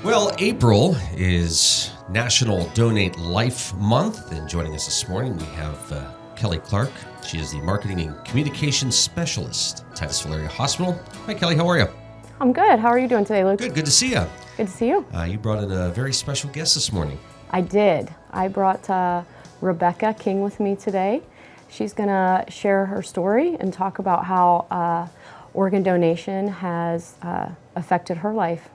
Well, April is National Donate Life Month, and joining us this morning we have Kelly Clark. She is the Marketing and Communications Specialist at Titus Valeria Hospital. Hi, Kelly. How are you? I'm good. How are you doing today, Luke? Good to see you. Good to see you. You brought in a very special guest this morning. I did. I brought Rebecca King with me today. She's going to share her story and talk about how organ donation has affected her life.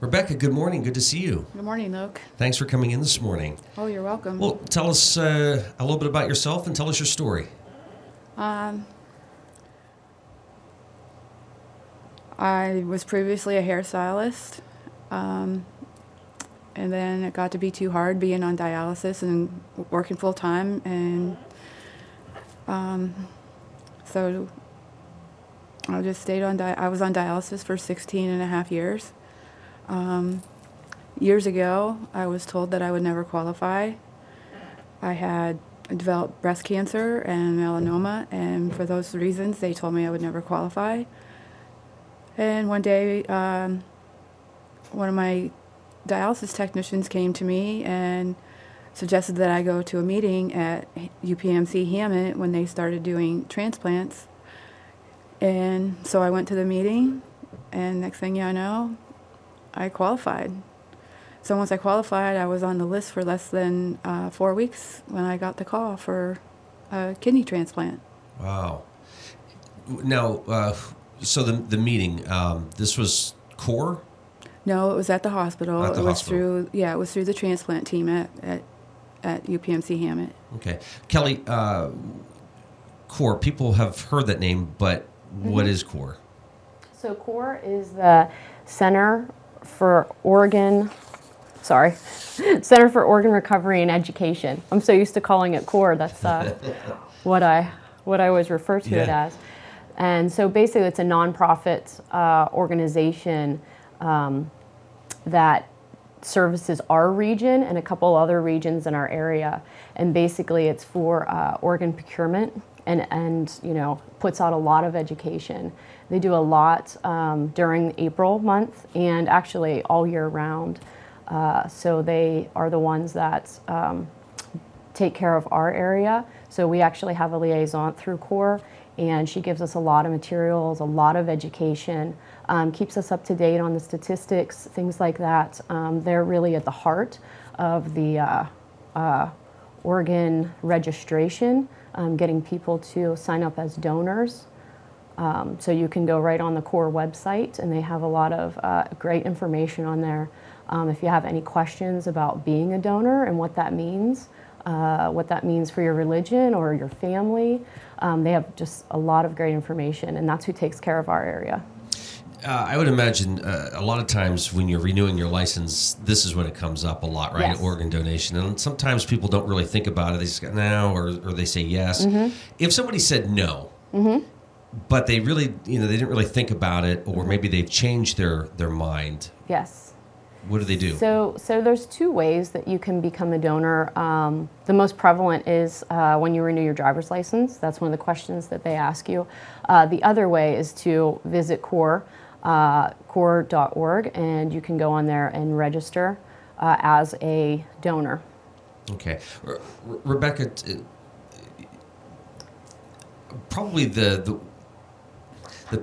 Rebecca, good morning. Good to see you. Good morning, Luke. Thanks for coming in this morning. Oh, you're welcome. Well, tell us a little bit about yourself and tell us your story. I was previously a hairstylist, and then it got to be too hard being on dialysis and working full time, and so I just stayed on. I was on dialysis for 16 and a half years. Years ago, I was told that I would never qualify. I had developed breast cancer and melanoma, and for those reasons, they told me I would never qualify. And one day, one of my dialysis technicians came to me and suggested that I go to a meeting at UPMC Hammett when they started doing transplants. And so I went to the meeting, and next thing I know, I qualified. So once I qualified, I was on the list for less than 4 weeks when I got the call for a kidney transplant. Wow. Now, so the meeting, this was CORE? No, it was at the hospital. At the hospital. It was through the transplant team at UPMC Hammett. Okay. Kelly, CORE, people have heard that name, but what is CORE? So CORE is the Center for Organ Recovery and Education. I'm so used to calling it CORE. That's what I always refer to it as. And so basically it's a nonprofit organization that services our region and a couple other regions in our area. And basically it's for organ procurement and you know, puts out a lot of education. They do a lot during April month and actually all year round. So they are the ones that take care of our area. So we actually have a liaison through CORE, and she gives us a lot of materials, a lot of education, keeps us up to date on the statistics, things like that. They're really at the heart of the organ registration, getting people to sign up as donors. So you can go right on the CORE website, and they have a lot of great information on there. If you have any questions about being a donor and what that means for your religion or your family, they have just a lot of great information, and that's who takes care of our area. I would imagine a lot of times when you're renewing your license, this is when it comes up a lot, right? Yes. Organ donation. And sometimes people don't really think about it. They just go, no, or they say yes. Mm-hmm. If somebody said no, but they really, they didn't really think about it, or maybe they've changed their mind. Yes. What do they do? So there's two ways that you can become a donor. The most prevalent is when you renew your driver's license. That's one of the questions that they ask you. The other way is to visit CORE, core.org, and you can go on there and register as a donor. Okay. Rebecca, probably the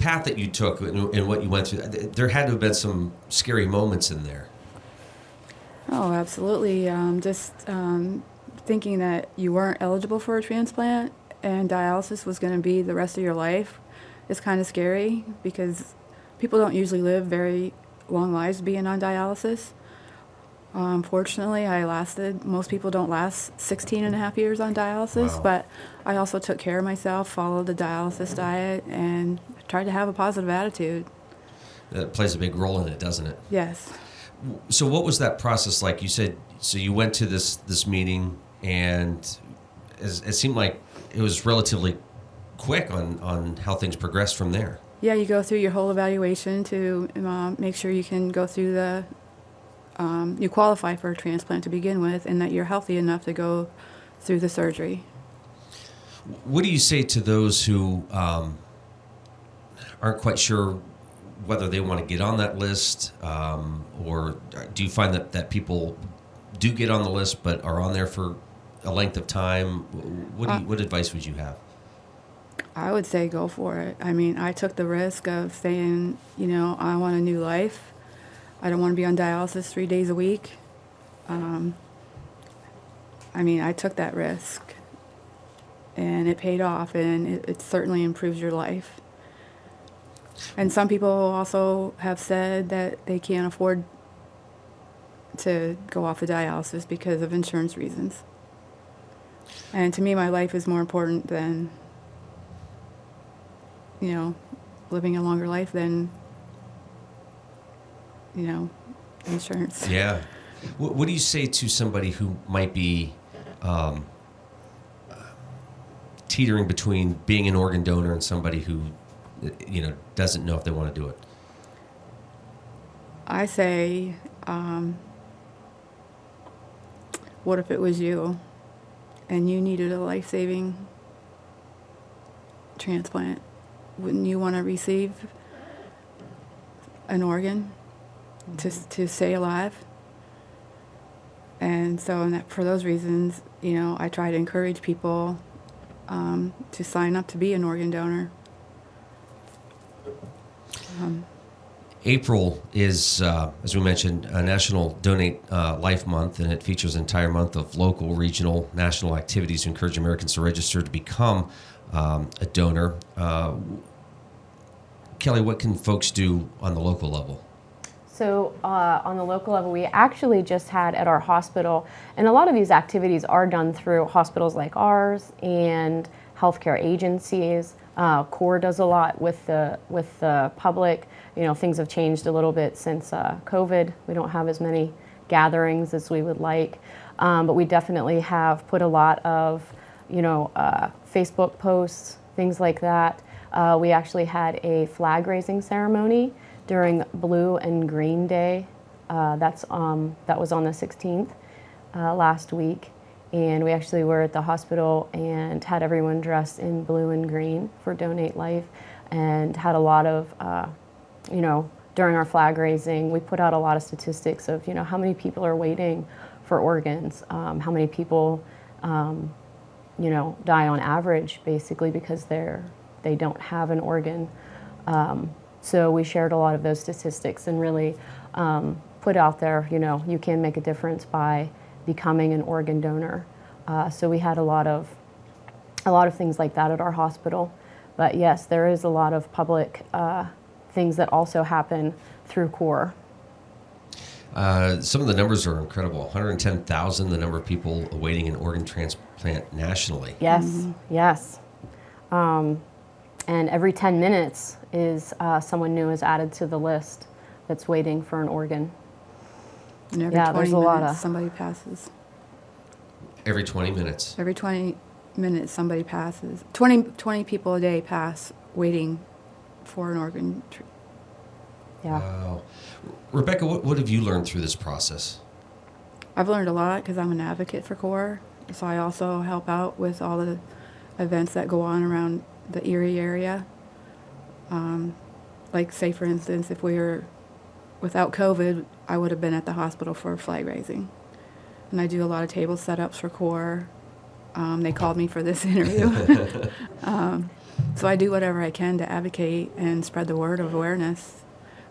path that you took and what you went through, there had to have been some scary moments in there. Oh, absolutely. Just thinking that you weren't eligible for a transplant and dialysis was going to be the rest of your life is kind of scary because people don't usually live very long lives being on dialysis. Fortunately, most people don't last 16 and a half years on dialysis, Wow. But I also took care of myself, followed the dialysis diet, and tried to have a positive attitude. That plays a big role in it, doesn't it? Yes. So what was that process like? You said, so you went to this meeting, and it seemed like it was relatively quick on how things progressed from there. Yeah, you go through your whole evaluation to make sure you can go through you qualify for a transplant to begin with, and that you're healthy enough to go through the surgery. What do you say to those who aren't quite sure whether they want to get on that list, or do you find that people do get on the list but are on there for a length of time? What advice would you have? I would say go for it. I mean, I took the risk of saying, I want a new life. I don't want to be on dialysis 3 days a week. I took that risk, and it paid off, and it certainly improves your life. And some people also have said that they can't afford to go off of dialysis because of insurance reasons. And to me, my life is more important than, living a longer life than, insurance. Yeah. What do you say to somebody who might be teetering between being an organ donor and somebody who, doesn't know if they want to do it? I say, what if it was you and you needed a life-saving transplant? Wouldn't you want to receive an organ to stay alive? And so for those reasons, I try to encourage people to sign up to be an organ donor. April is, as we mentioned, a National Donate Life Month, and it features an entire month of local, regional, national activities to encourage Americans to register to become a donor. Kelly, what can folks do on the local level? So on the local level, we actually just had at our hospital, and a lot of these activities are done through hospitals like ours and healthcare agencies. CORE does a lot with the public. Things have changed a little bit since COVID. We don't have as many gatherings as we would like, but we definitely have put a lot of, Facebook posts, things like that. We actually had a flag raising ceremony during Blue and Green Day. That was on the 16th last week. And we actually were at the hospital and had everyone dressed in blue and green for Donate Life, and had a lot of, during our flag raising, we put out a lot of statistics of, how many people are waiting for organs, how many people, die on average, basically, because they don't have an organ. So we shared a lot of those statistics and really put out there, you can make a difference by becoming an organ donor. So we had a lot of things like that at our hospital. But yes, there is a lot of public things that also happen through CORE. Some of the numbers are incredible. 110,000, the number of people awaiting an organ transplant nationally. Yes, yes. And every 10 minutes is someone new is added to the list that's waiting for an organ. And every 20 minutes, somebody passes. Every 20 minutes? Every 20 minutes, somebody passes. 20 people a day pass waiting for an organ. Yeah. Wow. Rebecca, what have you learned through this process? I've learned a lot because I'm an advocate for CORE. So I also help out with all the events that go on around the Erie area. Like, say, for instance, if we were without COVID, I would have been at the hospital for flag raising. And I do a lot of table setups for CORE. They called me for this interview. So I do whatever I can to advocate and spread the word of awareness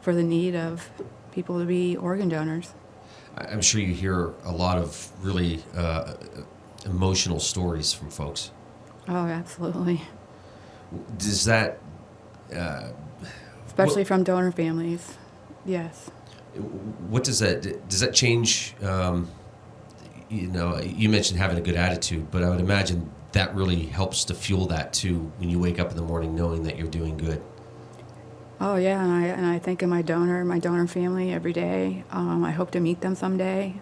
for the need of people to be organ donors. I'm sure you hear a lot of really emotional stories from folks. Oh, absolutely. Does that... Especially from donor families, yes. What does that change? You mentioned having a good attitude, but I would imagine that really helps to fuel that too when you wake up in the morning knowing that you're doing good. Oh yeah, and I think of my donor family every day. I hope to meet them someday.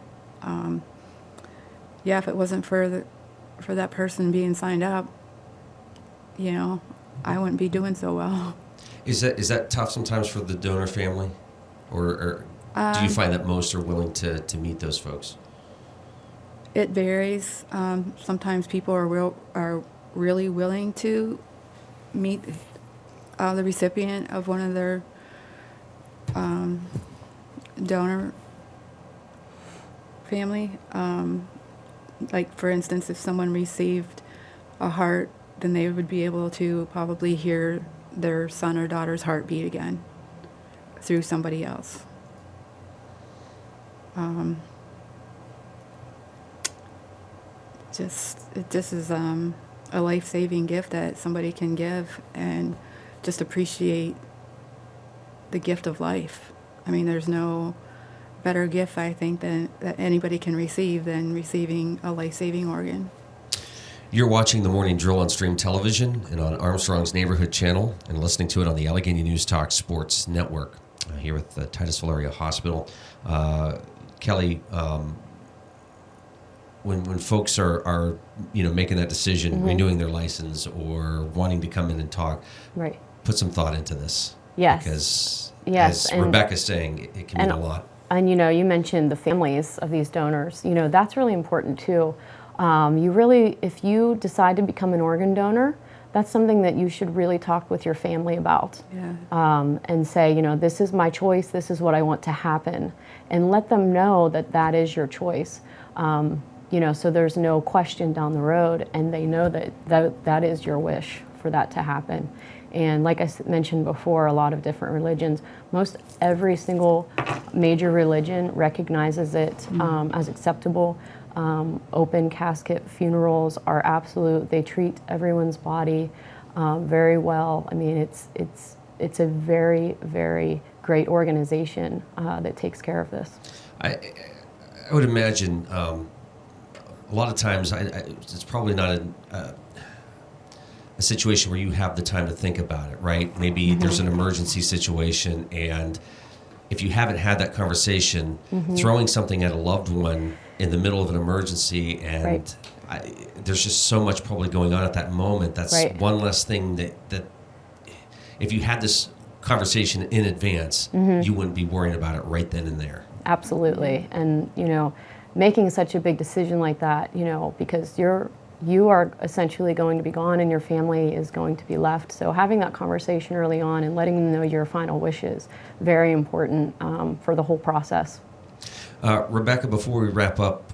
Yeah, if it wasn't for that person being signed up, I wouldn't be doing so well. Is that tough sometimes for the donor family, or do you find that most are willing to meet those folks? It varies. Sometimes people are really willing to meet the recipient of one of their donor family. Like, for instance, if someone received a heart, then they would be able to probably hear their son or daughter's heartbeat again through somebody else. It just is a life-saving gift that somebody can give, and just appreciate the gift of life. I mean, there's no better gift, I think, that anybody can receive than receiving a life-saving organ. You're watching the Morning Drill on Stream Television and on Armstrong's Neighborhood Channel, and listening to it on the Allegheny News Talk Sports Network. Here at the Titusville Area Hospital. Kelly, when folks are making that decision, renewing their license or wanting to come in and talk, Right. put some thought into this. Yes. Because Yes, as and- Rebecca's saying, it can mean a lot. And you mentioned the families of these donors. That's really important too. If you decide to become an organ donor, that's something that you should really talk with your family about. Yeah. And say, this is my choice, this is what I want to happen. And let them know that that is your choice. So there's no question down the road, and they know that is your wish for that to happen. And like I mentioned before, a lot of different religions, most every single major religion recognizes it as acceptable. Open casket funerals are absolute. They treat everyone's body very well. I mean, it's a very, very great organization that takes care of this. I would imagine a lot of times it's probably not a situation where you have the time to think about it, right? Maybe there's an emergency situation, and if you haven't had that conversation, throwing something at a loved one in the middle of an emergency, and Right. there's just so much probably going on at that moment. That's Right. one less thing that if you had this conversation in advance, you wouldn't be worrying about it right then and there. Absolutely. And, making such a big decision like that, because you are essentially going to be gone and your family is going to be left. So having that conversation early on and letting them know your final wishes, very important for the whole process. Rebecca, before we wrap up,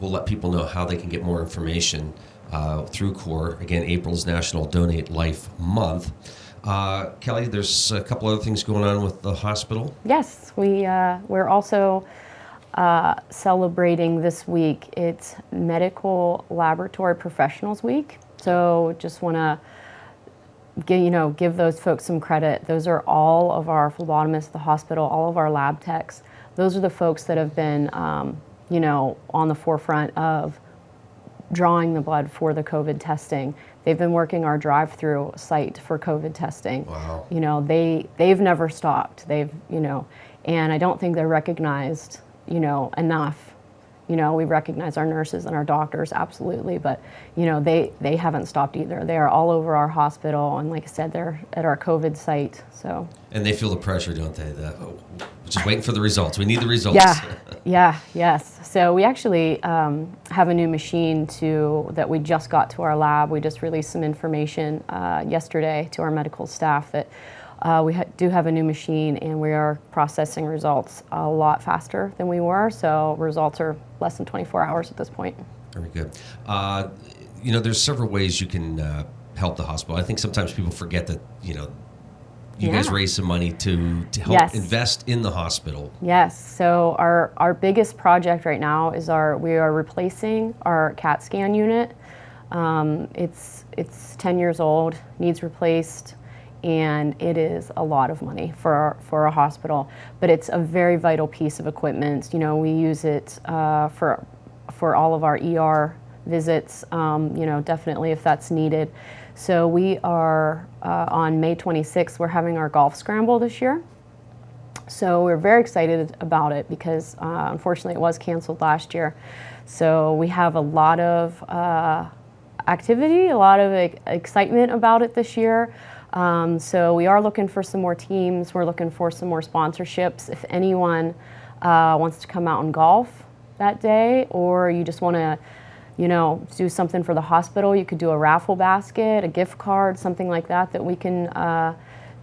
we'll let people know how they can get more information through CORE. Again, April's National Donate Life Month. Kelly, there's a couple other things going on with the hospital. Yes, we're also celebrating this week. It's Medical Laboratory Professionals Week. So just want to give those folks some credit. Those are all of our phlebotomists at the hospital, all of our lab techs. Those are the folks that have been, on the forefront of drawing the blood for the COVID testing. They've been working our drive-through site for COVID testing. Wow. They've never stopped. And I don't think they're recognized, enough. We recognize our nurses and our doctors, absolutely, but, they haven't stopped either. They are all over our hospital, and like I said, they're at our COVID site, so. And they feel the pressure, don't they? Just waiting for the results. We need the results. Yes. So we actually have a new machine that we just got to our lab. We just released some information yesterday to our medical staff that we do have a new machine, and we are processing results a lot faster than we were. So results are less than 24 hours at this point. Very good. There's several ways you can help the hospital. I think sometimes people forget that, you guys raise some money to help invest in the hospital. Yes. So our biggest project right now is we are replacing our CAT scan unit. It's 10 years old, needs replaced, and it is a lot of money for a hospital. But it's a very vital piece of equipment. We use it for all of our ER visits. Definitely if that's needed. So we are on May 26th. We're having our golf scramble this year. So we're very excited about it because unfortunately it was canceled last year. So we have a lot of activity, a lot of excitement about it this year. So we are looking for some more teams. We're looking for some more sponsorships. If anyone wants to come out and golf that day, or you just want to, do something for the hospital, you could do a raffle basket, a gift card, something like that we can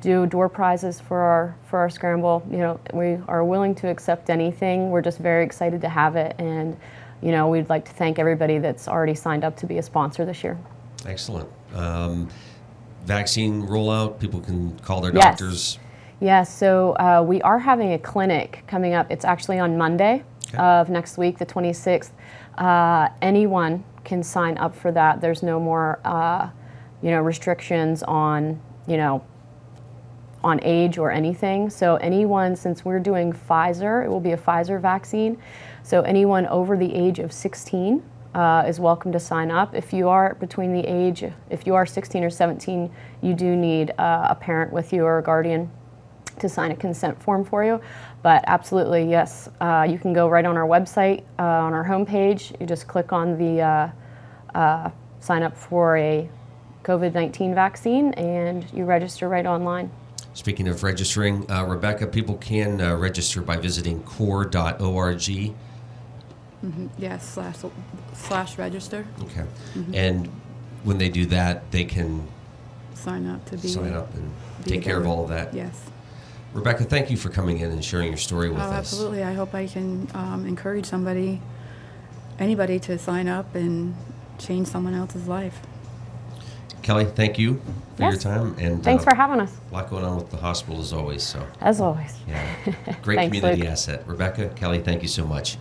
do door prizes for our scramble. You know, we are willing to accept anything. We're just very excited to have it, and you know, we'd like to thank everybody that's already signed up to be a sponsor this year. Excellent. Vaccine rollout, people can call their Yes. doctors. Yes, so we are having a clinic coming up. It's actually on Monday of next week, the 26th. Anyone can sign up for that. There's no more, you know, restrictions on, you know, on age or anything. So anyone, since we're doing Pfizer, it will be a Pfizer vaccine. So anyone over the age of 16 is welcome to sign up. If you are between the age, if you are 16 or 17, you do need a parent with you or a guardian to sign a consent form for you. But absolutely, yes, you can go right on our website, on our homepage. You just click on the sign up for a COVID-19 vaccine and you register right online. Speaking of registering, Rebecca, people can register by visiting core.org. Yes, slash register. Okay. And when they do that, they can Sign up to be. sign up and be take care of there. all of that. Yes. Rebecca, thank you for coming in and sharing your story with Oh, us. absolutely. I hope I can encourage anybody to sign up and change someone else's life. Kelly, thank you for your Yes. time. And Thanks for having us, a lot going on with the hospital as always. So, as always. yeah, great Thanks, community Luke. asset. Rebecca, Kelly, thank you so much.